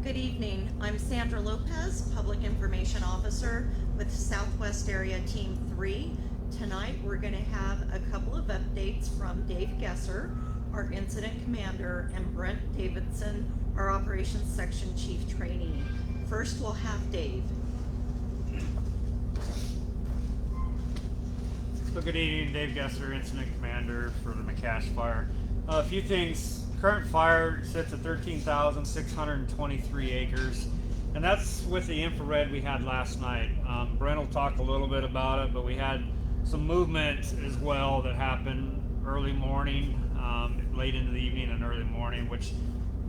Good evening. I'm Sandra Lopez, Public Information Officer with Southwest Area Team 3. Tonight we're going to have a couple of updates from Dave Gesser, our Incident Commander, and Brent Davidson, our Operations Section Chief Trainee. First we'll have Dave. So good evening, Dave Gesser, Incident Commander for the McCash fire. A few things. Current fire sits at 13,623 acres, and that's with the infrared we had last night. Brent will talk a little bit about it, but we had some movement as well that happened early morning, late into the evening and early morning, which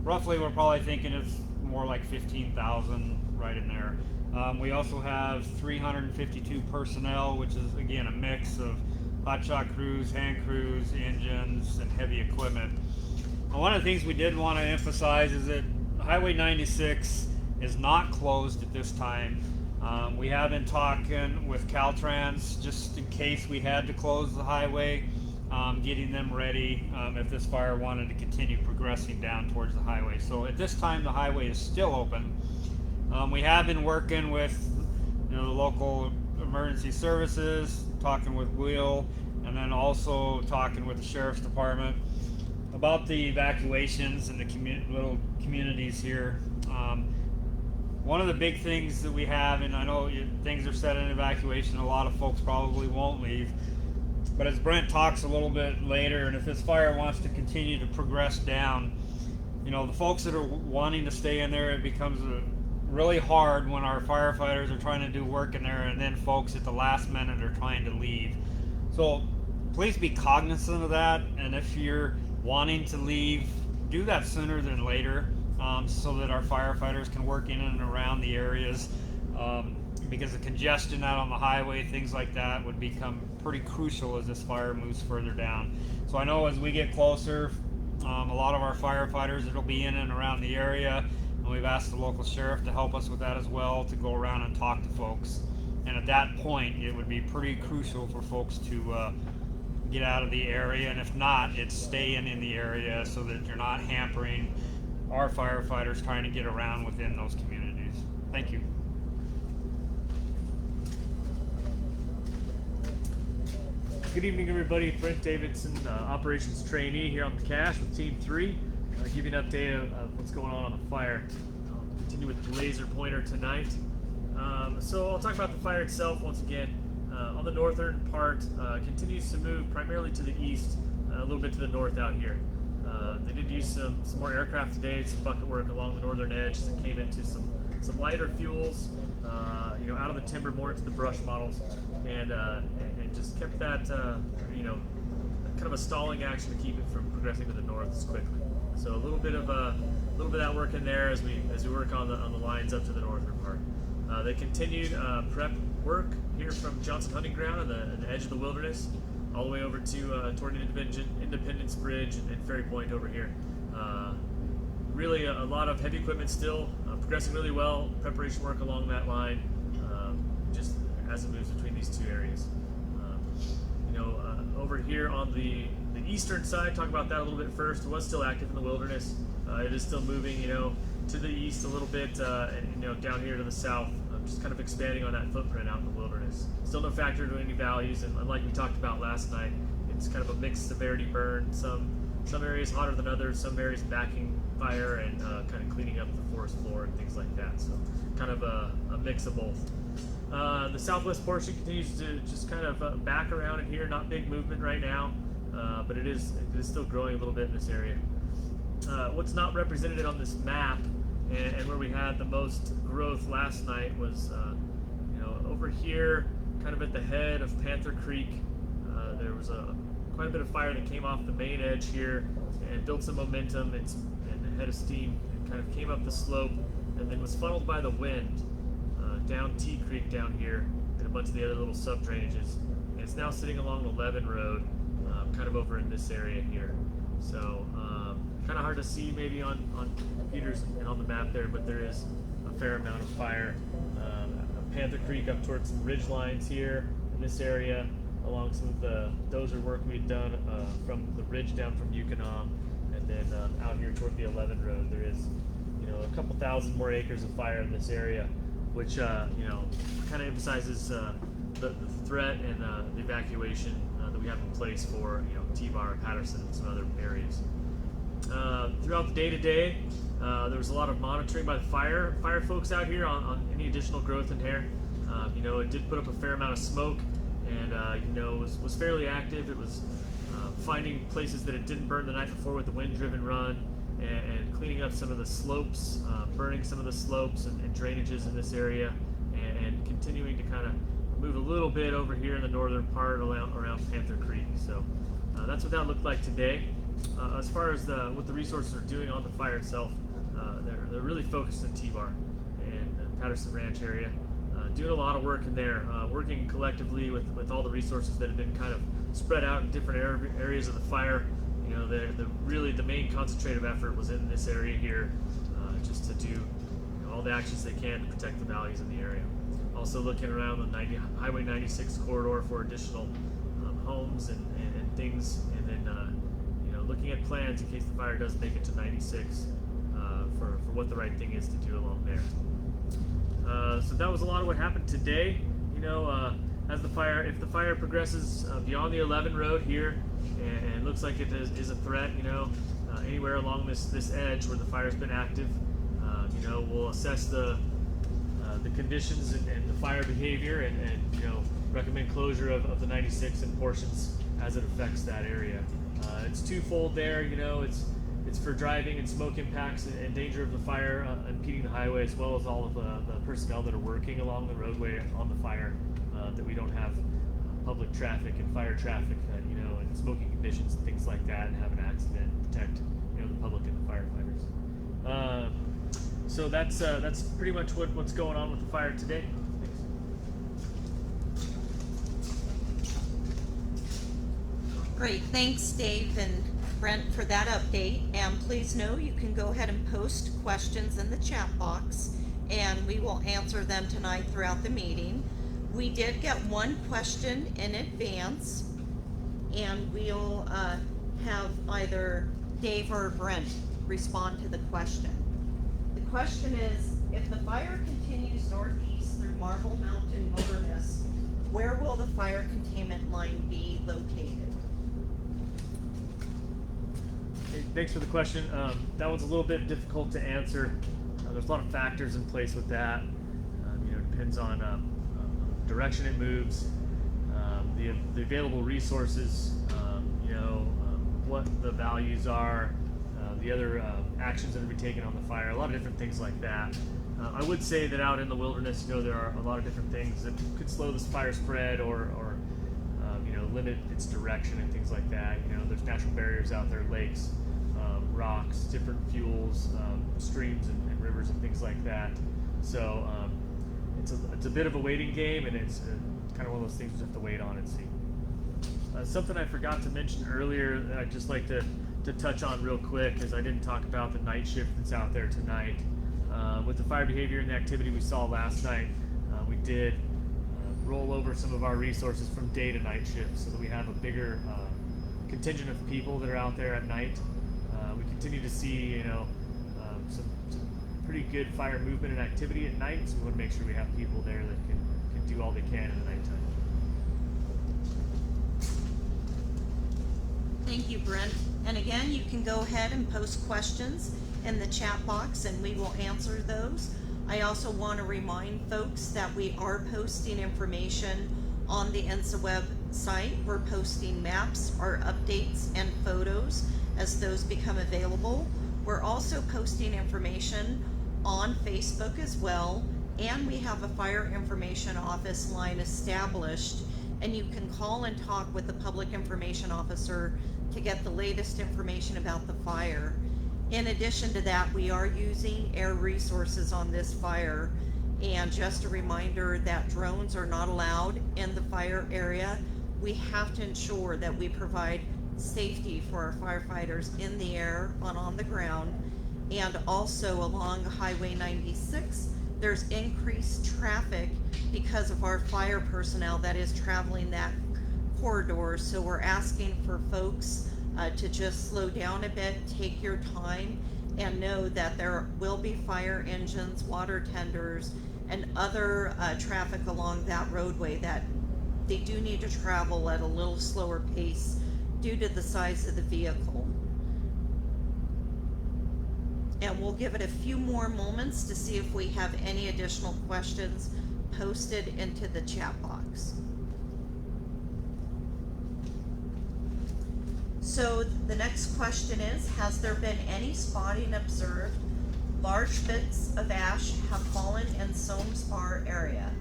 roughly we're probably thinking it's more like 15,000 right in there. We also have 352 personnel, which is again a mix of hotshot crews, hand crews, engines, and heavy equipment. One of the things we did want to emphasize is that Highway 96 is not closed at this time. We have been talking with Caltrans just in case we had to close the highway, getting them ready if this fire wanted to continue progressing down towards the highway. So at this time the highway is still open. We have been working with the local emergency services, talking with Will, and then also talking with the Sheriff's Department about the evacuations and the little communities here. One of the big things that we have, and I know things are set in evacuation, a lot of folks probably won't leave, but as Brent talks a little bit later, and if this fire wants to continue to progress down, the folks that are wanting to stay in there, it becomes really hard when our firefighters are trying to do work in there and then folks at the last minute are trying to leave. So please be cognizant of that, and if you're wanting to leave, do that sooner than later, so that our firefighters can work in and around the areas, because the congestion out on the highway, things like that, would become pretty crucial as this fire moves further down. So I know as we get closer, a lot of our firefighters that'll be in and around the area, and we've asked the local sheriff to help us with that as well, to go around and talk to folks. And at that point, it would be pretty crucial for folks to get out of the area, and if not, it's staying in the area so that you're not hampering our firefighters trying to get around within those communities. Thank you. Good evening, everybody. Brent Davidson, Operations Trainee here on the McCash with Team 3. I'll give you an update of what's going on the fire. I'll continue with the laser pointer tonight. So I'll talk about the fire itself once again. On the northern part, continues to move primarily to the east, a little bit to the north out here. They did use some more aircraft today, some bucket work along the northern edge that came into some lighter fuels, out of the timber more into the brush models, and just kept that, kind of a stalling action to keep it from progressing to the north as quickly. So a little bit of that work in there as we work on the lines up to the northern part. They continued prep work here from Johnson Hunting Ground on the edge of the wilderness, all the way over to toward Independence Bridge and Ferry Point over here. Really a lot of heavy equipment still, progressing really well. Preparation work along that line, just as it moves between these two areas. Over here on the eastern side, talk about that a little bit first. It was still active in the wilderness. It is still moving, to the east a little bit, and down here to the south. Just kind of expanding on that footprint out in the wilderness. Still no factor to any values, and like we talked about last night, it's kind of a mixed severity burn. Some areas hotter than others, some areas backing fire and kind of cleaning up the forest floor and things like that. So kind of a mix of both. The southwest portion continues to just kind of back around in here. Not big movement right now, but it is still growing a little bit in this area. What's not represented on this map, and where we had the most growth last night, was over here, kind of at the head of Panther Creek. There was quite a bit of fire that came off the main edge here and built some momentum and a head of steam, and kind of came up the slope and then was funneled by the wind down T Creek down here and a bunch of the other little sub drainages. And it's now sitting along the Levin Road, kind of over in this area here. So kind of hard to see maybe on computers and on the map there, but there is a fair amount of fire. Panther Creek up towards some ridge lines here in this area, along some of the dozer work we'd done from the ridge down from Yukonom, and then out here toward the 11 road, there is a couple thousand more acres of fire in this area, which kind of emphasizes the threat and the evacuation that we have in place for T-Bar, Patterson, and some other areas. Throughout the day today, there was a lot of monitoring by the fire folks out here on any additional growth in here. It did put up a fair amount of smoke, and was fairly active. It was finding places that it didn't burn the night before with the wind-driven run, and cleaning up some of the slopes, burning some of the slopes and drainages in this area, and continuing to kind of move a little bit over here in the northern part around Panther Creek. So that's what that looked like today. As far as what the resources are doing on the fire itself, they're really focused in T-Bar and the Patterson Ranch area, doing a lot of work in there, working collectively with all the resources that have been kind of spread out in different areas of the fire. The main concentrative effort was in this area here, just to do all the actions they can to protect the values in the area. Also looking around the Highway 96 corridor for additional homes and things, and then looking at plans in case the fire does make it to 96 for what the right thing is to do along there. So that was a lot of what happened today. If the fire progresses beyond the 11 road here, and looks like it is a threat, anywhere along this edge where the fire's been active, we'll assess the conditions and the fire behavior, and recommend closure of the 96 in portions as it affects that area. It's twofold there. It's for driving and smoke impacts and danger of the fire impeding the highway, as well as all of the personnel that are working along the roadway on the fire, that we don't have public traffic and fire traffic, and smoking conditions and things like that, and have an accident and protect the public and the firefighters. So that's pretty much what's going on with the fire today. Great, thanks Dave and Brent for that update, and please know you can go ahead and post questions in the chat box, and we will answer them tonight throughout the meeting. We did get one question in advance, and we'll have either Dave or Brent respond to the question. The question is, if the fire continues northeast through Marble Mountain Wilderness, where will the fire containment line be located? Hey, thanks for the question. That one's a little bit difficult to answer. There's a lot of factors in place with that. Depends on direction it moves, the available resources, what the values are, the other actions that are being taken on the fire, a lot of different things like that. I would say that out in the wilderness, there are a lot of different things that could slow this fire spread or limit its direction and things like that. There's natural barriers out there, lakes, rocks, different fuels, streams and rivers and things like that. So it's a bit of a waiting game, and it's kind of one of those things you have to wait on and see. Something I forgot to mention earlier that I'd just like to touch on real quick is I didn't talk about the night shift that's out there tonight. With the fire behavior and the activity we saw last night, we did roll over some of our resources from day to night shift so that we have a bigger contingent of people that are out there at night. We continue to see some pretty good fire movement and activity at night, so we want to make sure we have people there that can do all they can in the nighttime. Thank you, Brent. And again, you can go ahead and post questions in the chat box, and we will answer those. I also want to remind folks that we are posting information on the INSA website. We're posting maps, our updates, and photos as those become available. We're also posting information on Facebook as well, and we have a fire information office line established, and you can call and talk with the public information officer to get the latest information about the fire. In addition to that, we are using air resources on this fire, and just a reminder that drones are not allowed in the fire area. We have to ensure that we provide safety for our firefighters in the air and on the ground. And also along Highway 96, there's increased traffic because of our fire personnel that is traveling that corridor. So we're asking for folks to just slow down a bit, take your time, and know that there will be fire engines, water tenders, and other traffic along that roadway that they do need to travel at a little slower pace due to the size of the vehicle. And we'll give it a few more moments to see if we have any additional questions posted into the chat box. So the next question is, has there been any spotting observed? Large bits of ash have fallen in Soames Bar area.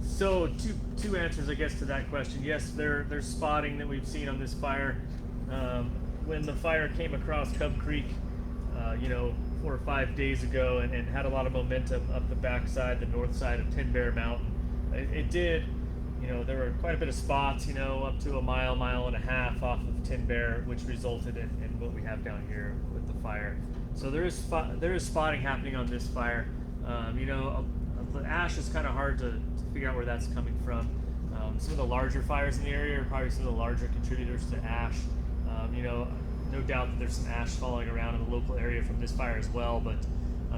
So two answers, I guess, to that question. Yes, there's spotting that we've seen on this fire. When the fire came across Cub Creek, 4 or 5 days ago, and had a lot of momentum up the backside, the north side of Tin Bear Mountain, it did. There were quite a bit of spots, up to a mile and a half off of Tin Bear, which resulted in what we have down here with the fire. So there is spotting happening on this fire. The ash is kind of hard to figure out where that's coming from. Some of the larger fires in the area are probably some of the larger contributors to ash. No doubt that there's some ash falling around in the local area from this fire as well, but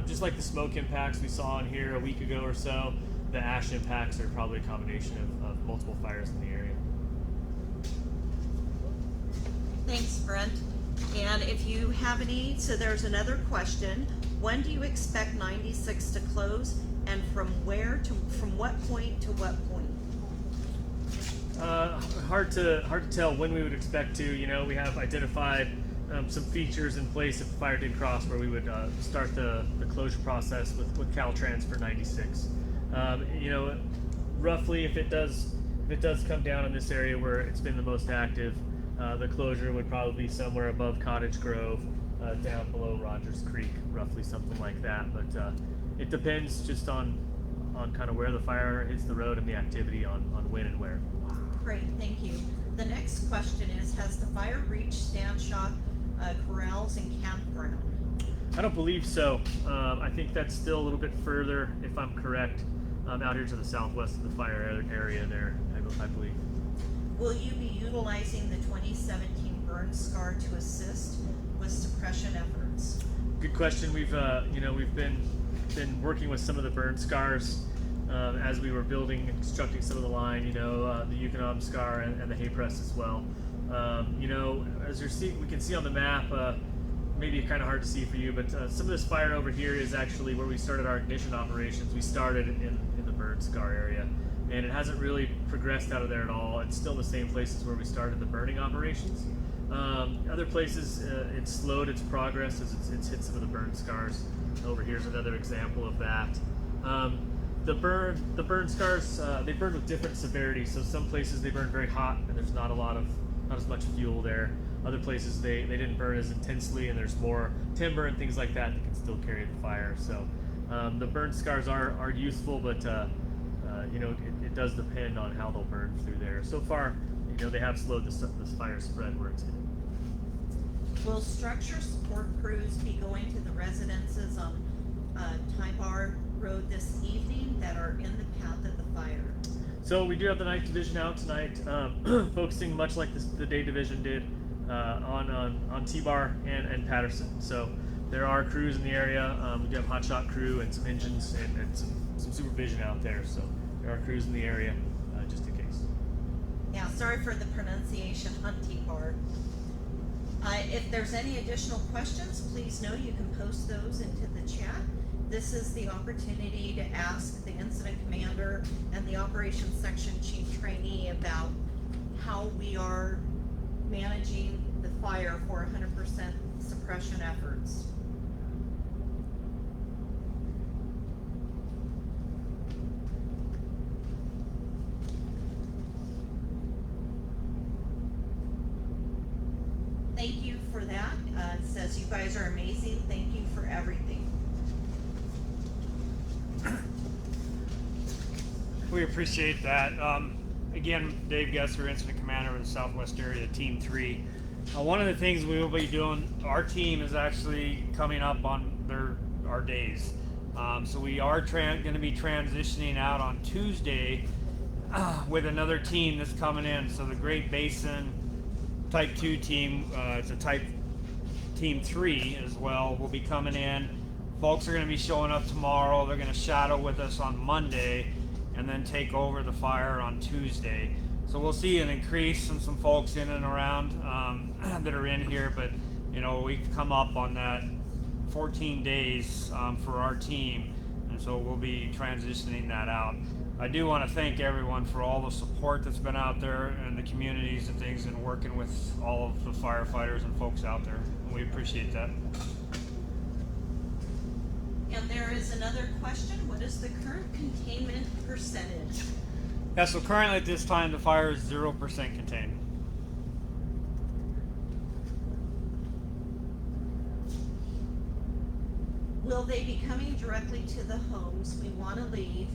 just like the smoke impacts we saw in here a week ago or so, the ash impacts are probably a combination of multiple fires in the area. Thanks, Brent. And if you have any, so there's another question. When do you expect 96 to close, and from what point to what point? Hard to tell when we would expect to. We have identified some features in place if the fire did cross, where we would start the closure process with Caltrans for 96. Roughly, if it does come down in this area where it's been the most active, the closure would probably be somewhere above Cottage Grove, down below Rogers Creek, roughly something like that. But it depends just on kind of where the fire hits the road and the activity on when and where. Great, thank you. The next question is, has the fire reached stand shop, corrals, and campground? I don't believe so. I think that's still a little bit further, if I'm correct, out here to the southwest of the fire area there, I believe. Will you be utilizing the 2017 burn scar to assist with suppression efforts? Good question. We've been working with some of the burn scars as we were building and constructing some of the line. The Yukonom scar and the hay press as well. As we can see on the map. Maybe kind of hard to see for you, but some of this fire over here is actually where we started our ignition operations. We started in the burn scar area, and it hasn't really progressed out of there at all. It's still the same places where we started the burning operations. Other places, it's slowed its progress as it's hit some of the burn scars. Over here's another example of that. The burn scars, they burn with different severity. So some places they burn very hot, and there's not as much fuel there. Other places they didn't burn as intensely, and there's more timber and things like that can still carry the fire. So the burn scars are useful, but it does depend on how they'll burn through there. So far, they have slowed this fire spread where it's hitting. Will structure support crews be going to the residences on Tybar Road this evening that are in the path of the fire? So we do have the night division out tonight, focusing much like the day division did. On T-Bar and Patterson. So there are crews in the area. We do have hotshot crew and some engines and some supervision out there. So there are crews in the area, just in case. Yeah, sorry for the pronunciation on T-Bar. If there's any additional questions, please know you can post those into the chat. This is the opportunity to ask the incident commander and the operations section chief trainee about how we are managing the fire for 100% suppression efforts. Thank you for that. It says you guys are amazing. Thank you for everything. We appreciate that. Again, Dave Gesser, Incident Commander of the Southwest Area Team 3. One of the things we will be doing, our team is actually coming up on our days. So we are going to be transitioning out on Tuesday with another team that's coming in. So the Great Basin Type 2 team, it's a Type Team 3 as well, will be coming in. Folks are going to be showing up tomorrow. They're going to shadow with us on Monday and then take over the fire on Tuesday. So we'll see an increase in some folks in and around that are in here, but you know, we've come up on that 14 days for our team, and so we'll be transitioning that out. I do want to thank everyone for all the support that's been out there and the communities and things, and working with all of the firefighters and folks out there. And we appreciate that. And there is another question. What is the current containment percentage? Yeah, so currently at this time the fire is 0% contained. Will they be coming directly to the homes? We want to leave,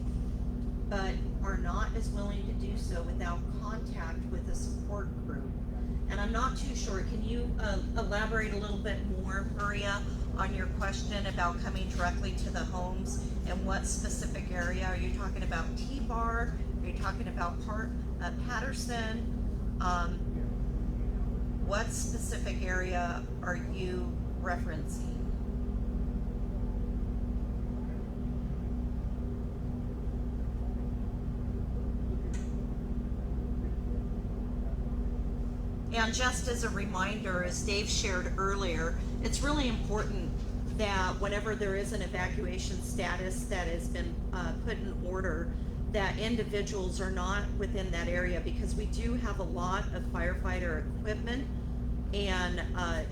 but are not as willing to do so without contact with a support group. And I'm not too sure. Can you elaborate a little bit more, Maria, on your question about coming directly to the homes and what specific area? Are you talking about T-Bar? Are you talking about Patterson? What specific area are you referencing? And just as a reminder, as Dave shared earlier, it's really important that whenever there is an evacuation status that has been put in order, that individuals are not within that area, because we do have a lot of firefighter equipment, and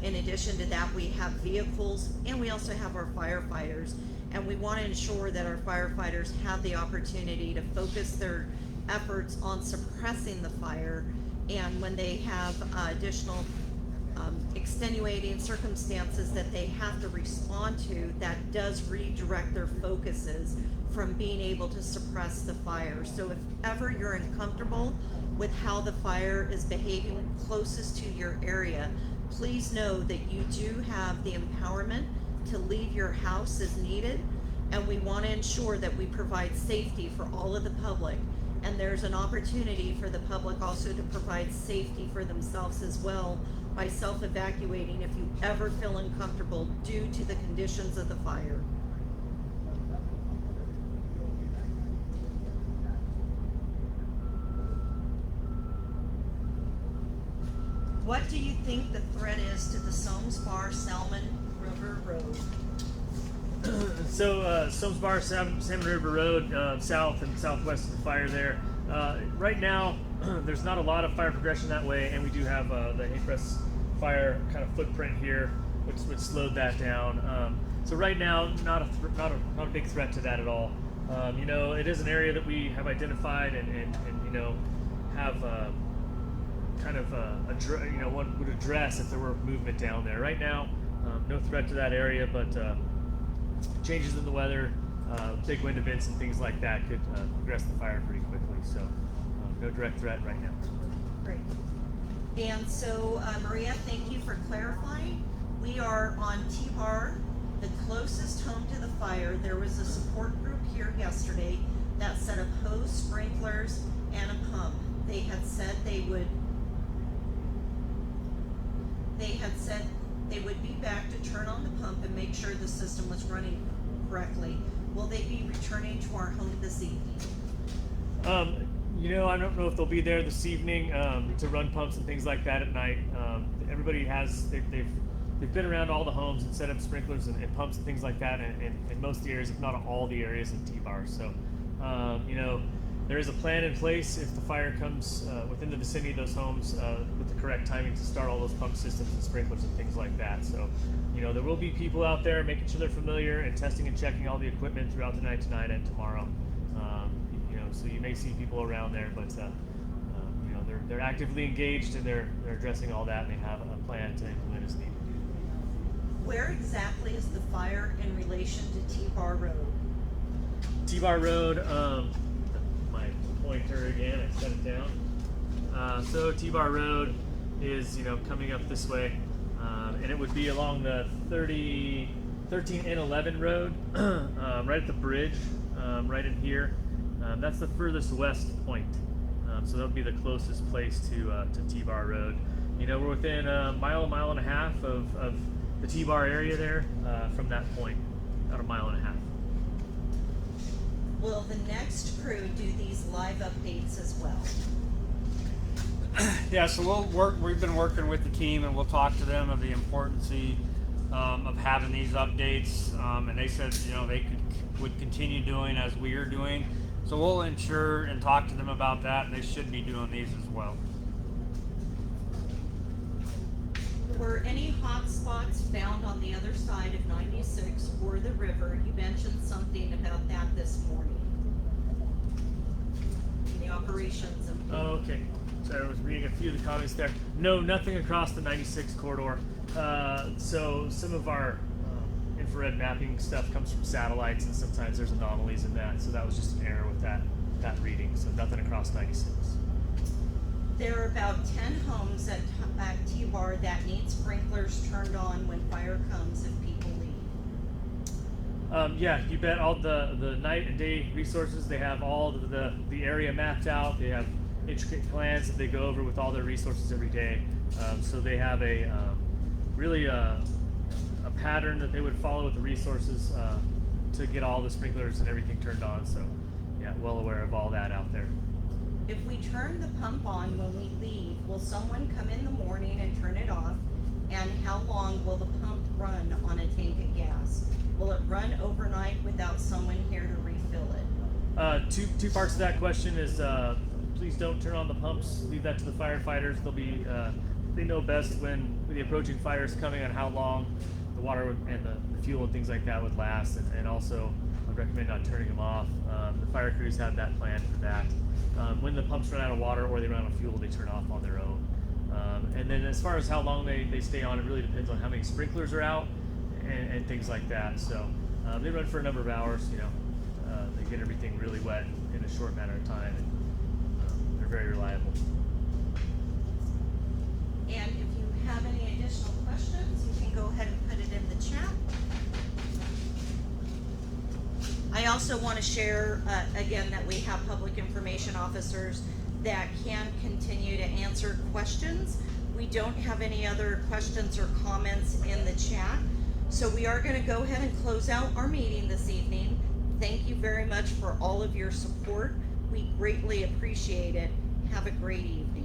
in addition to that, we have vehicles, and we also have our firefighters, and we want to ensure that our firefighters have the opportunity to focus their efforts on suppressing the fire. And when they have additional extenuating circumstances that they have to respond to, that does redirect their focuses from being able to suppress the fire. So if ever you're uncomfortable with how the fire is behaving closest to your area, please know that you do have the empowerment to leave your house as needed, and we want to ensure that we provide safety for all of the public. And there's an opportunity for the public also to provide safety for themselves as well by self-evacuating if you ever feel uncomfortable due to the conditions of the fire. What do you think the threat is to the Soames Bar Salmon River Road? So Soames Bar, Salmon River Road, south and southwest of the fire there. Right now, there's not a lot of fire progression that way, and we do have the hay press fire kind of footprint here, which slowed that down. So right now, not a big threat to that at all. You know, it is an area that we have identified and you know, have kind of one would address if there were movement down there. Right now, no threat to that area, but changes in the weather, big wind events and things like that could progress the fire pretty quickly. So no direct threat right now. Great. And so, Maria, thank you for clarifying. We are on T-Bar, the closest home to the fire. There was a support group here yesterday that set up hose, sprinklers, and a pump. They had said they would be back to turn on the pump and make sure the system was running correctly. Will they be returning to our home this evening? You know, I don't know if they'll be there this evening to run pumps and things like that at night. Everybody has, they've been around all the homes and set up sprinklers and pumps and things like that in most of the areas, if not all the areas in T-Bar. So, you know, there is a plan in place if the fire comes within the vicinity of those homes with the correct timing to start all those pump systems and sprinklers and things like that. So, you know, there will be people out there making sure they're familiar and testing and checking all the equipment throughout the night tonight and tomorrow. You know, so you may see people around there, but you know, they're actively engaged and they're addressing all that, and they have a plan to implement as needed. Where exactly is the fire in relation to T-Bar Road? T-Bar Road, my pointer again, I set it down. So T-Bar Road is, you know, coming up this way, and it would be along the 13 and 11 road, right at the bridge, right in here. That's the furthest west point. So that would be the closest place to T-Bar Road. You know, we're within a mile and a half of the T-bar area there from that point, about a mile and a half. Will the next crew do these live updates as well? Yeah, so we've been working with the team, and we'll talk to them of the importance of having these updates. And they said, you know, they would continue doing as we are doing. So we'll ensure and talk to them about that, and they should be doing these as well. Were any hot spots found on the other side of 96 or the river? You mentioned something about that this morning. In the operations and Oh, okay. So I was reading a few of the comments there. No, nothing across the 96 corridor. So some of our infrared mapping stuff comes from satellites, and sometimes there's anomalies in that. So that was just an error with that reading. So nothing across 96. There are about 10 homes at T-Bar that need sprinklers turned on when fire comes if people leave. Yeah, you bet. All the night and day resources, they have all the area mapped out. They have intricate plans that they go over with all their resources every day. So they have a really a pattern that they would follow with the resources to get all the sprinklers and everything turned on. So yeah, well aware of all that out there. If we turn the pump on when we leave, will someone come in the morning and turn it off? And how long will the pump run on a tank of gas? Will it run overnight without someone here to refill it? Two parts of that question is please don't turn on the pumps. Leave that to the firefighters. They know best when the approaching fire is coming on how long the water and the fuel and things like that would last. And also, I'd recommend not turning them off. The fire crews have that plan for that. When the pumps run out of water or they run out of fuel, they turn off on their own. And then as far as how long they stay on, it really depends on how many sprinklers are out and things like that. So they run for a number of hours. You know, they get everything really wet in a short matter of time, and they're very reliable. And if you have any additional questions, you can go ahead and put it in the chat. I also want to share, again, that we have public information officers that can continue to answer questions. We don't have any other questions or comments in the chat. So we are going to go ahead and close out our meeting this evening. Thank you very much for all of your support. We greatly appreciate it. Have a great evening.